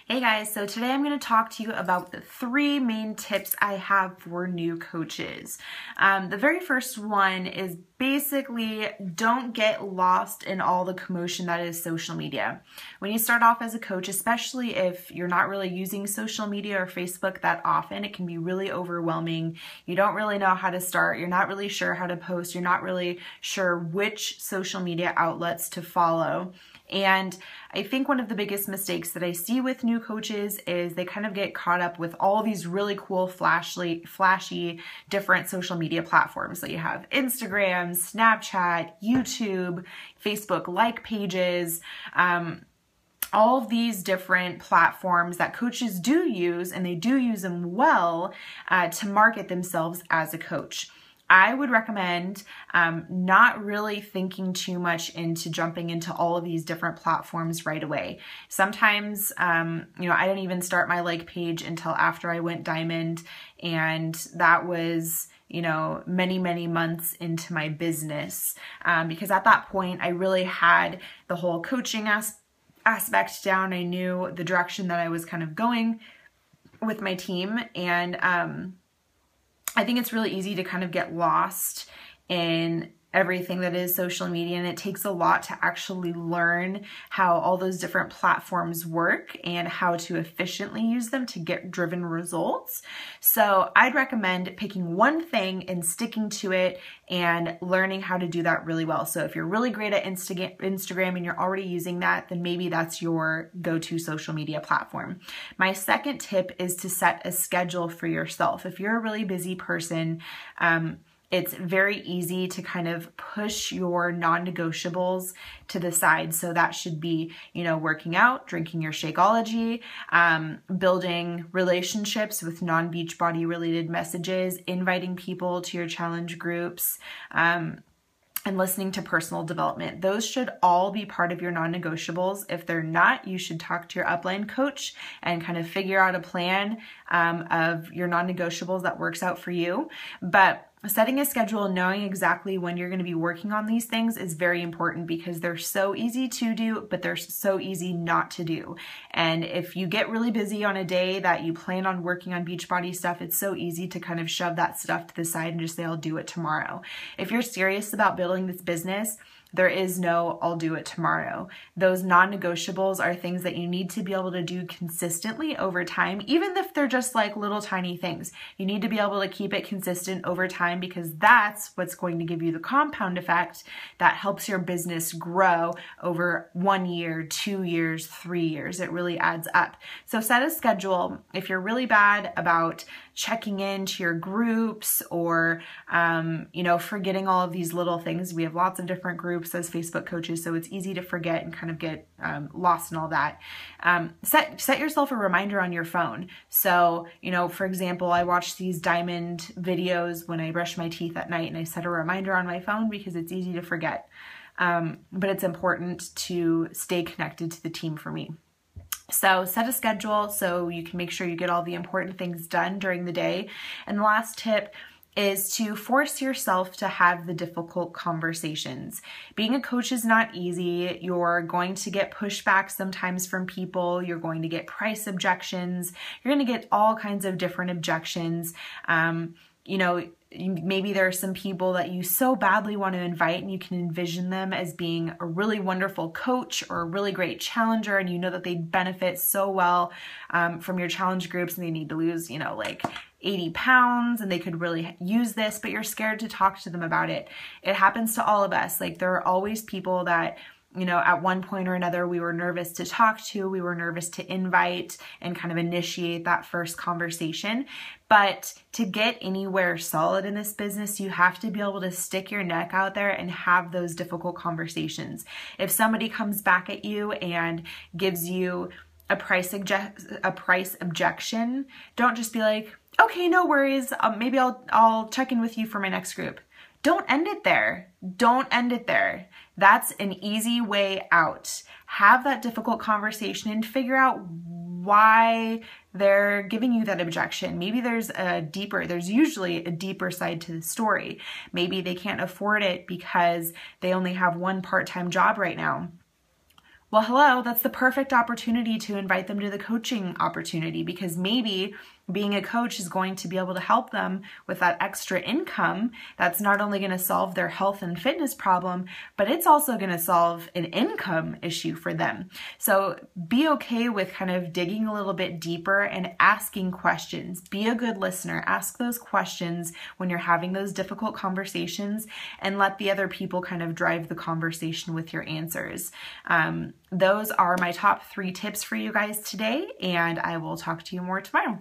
Hey guys, so today I'm going to talk to you about the 3 main tips I have for new coaches. The very first one is basically don't get lost in all the commotion that is social media. When you start off as a coach, especially if you're not really using social media or Facebook that often, it can be really overwhelming. You don't really know how to start. You're not really sure how to post. You're not really sure which social media outlets to follow. And I think one of the biggest mistakes that I see with new coaches is they kind of get caught up with all these really cool, flashy, different social media platforms. So you have Instagram, Snapchat, YouTube, Facebook like pages, all of these different platforms that coaches do use, and they do use them well to market themselves as a coach. I would recommend not really thinking too much into jumping into all of these different platforms right away. Sometimes, I didn't even start my like page until after I went diamond, and that was many months into my business because at that point I really had the whole coaching aspect down. I knew the direction that I was kind of going with my team, and I think it's really easy to kind of get lost in everything that is social media, and it takes a lot to actually learn how all those different platforms work and how to efficiently use them to get driven results. So I'd recommend picking one thing and sticking to it and learning how to do that really well. So if you're really great at Instagram and you're already using that, then maybe that's your go-to social media platform. My second tip is to set a schedule for yourself. If you're a really busy person, it's very easy to kind of push your non-negotiables to the side. So that should be, working out, drinking your Shakeology, building relationships with non-Beachbody related messages, inviting people to your challenge groups, and listening to personal development. Those should all be part of your non-negotiables. If they're not, you should talk to your upline coach and kind of figure out a plan of your non-negotiables that works out for you. But setting a schedule and knowing exactly when you're going to be working on these things is very important because they're so easy to do, but they're so easy not to do. And if you get really busy on a day that you plan on working on Beachbody stuff, it's so easy to kind of shove that stuff to the side and just say, I'll do it tomorrow. If you're serious about building this business, there is no, I'll do it tomorrow. Those non-negotiables are things that you need to be able to do consistently over time, even if they're just like little tiny things. You need to be able to keep it consistent over time because that's what's going to give you the compound effect that helps your business grow over 1 year, 2 years, 3 years. It really adds up. So set a schedule. If you're really bad about checking into your groups or, forgetting all of these little things, we have lots of different groups as Facebook coaches, so it's easy to forget and kind of get lost in all that. Set yourself a reminder on your phone. So, for example, I watch these diamond videos when I brush my teeth at night, and I set a reminder on my phone because it's easy to forget. But it's important to stay connected to the team for me. So set a schedule so you can make sure you get all the important things done during the day. And the last tip is to force yourself to have the difficult conversations. Being a coach is not easy. You're going to get pushback sometimes from people. You're going to get price objections. You're going to get all kinds of different objections. Maybe there are some people that you so badly want to invite and you can envision them as being a really wonderful coach or a really great challenger, and you know that they'd benefit so well from your challenge groups, and they need to lose, like 80 pounds and they could really use this, but you're scared to talk to them about it. It happens to all of us. Like, there are always people that at one point or another, we were nervous to talk to, we were nervous to invite and kind of initiate that first conversation. But to get anywhere solid in this business, you have to be able to stick your neck out there and have those difficult conversations. If somebody comes back at you and gives you a price objection, don't just be like, okay, no worries. Maybe I'll check in with you for my next group. Don't end it there. Don't end it there. That's an easy way out. Have that difficult conversation and figure out why they're giving you that objection. Maybe there's usually a deeper side to the story. Maybe they can't afford it because they only have one part-time job right now. Well, hello, that's the perfect opportunity to invite them to the coaching opportunity, because maybe being a coach is going to be able to help them with that extra income that's not only going to solve their health and fitness problem, but it's also going to solve an income issue for them. So be okay with kind of digging a little bit deeper and asking questions. Be a good listener. Ask those questions when you're having those difficult conversations, and let the other people kind of drive the conversation with your answers. Those are my top 3 tips for you guys today, and I will talk to you more tomorrow.